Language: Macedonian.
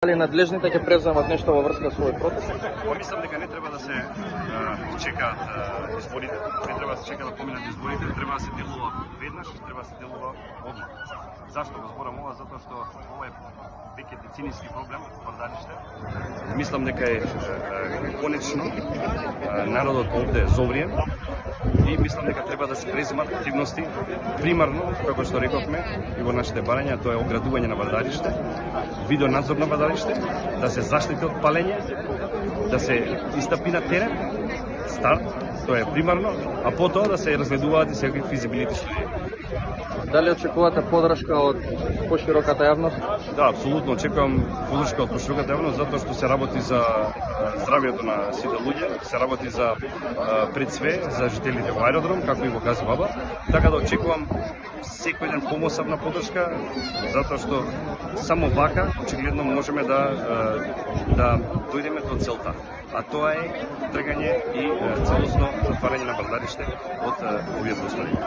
дали надлежните ќе преземат нешто во врска со овој протест? Мислам дека не треба да се чекаат изборите, не треба да се чека да поминат изборите, треба да се делува веднаш, треба да се делува одмah. Зашто го зборам ова? Затоа што ова е веќе деценијски проблем, врдариште. Мислам дека е конечно народот овде зовриен и мислам дека треба да се преземат активности, примарно, како што рековме и во нашите барања, тоа е оградување на врдариште, видеонадзор на врдариште, да се заштити од палење, да се истапи на терен, старт, тоа е примарно, а потоа да се разгледуваат и секакви физибилити студии. Дали очекувате поддршка од пошироката јавност? Да, апсолутно очекувам поддршка од пошироката јавност затоа што се работи за здравјето на сите луѓе, се работи за пред све за жителите во аеродром, како и во Гази Баба, така да очекувам секој ден помосавна поддршка затоа што само вака очигледно можеме да дојдеме до целта, а тоа е тргање и целосно затварање на врдариште од овие простори.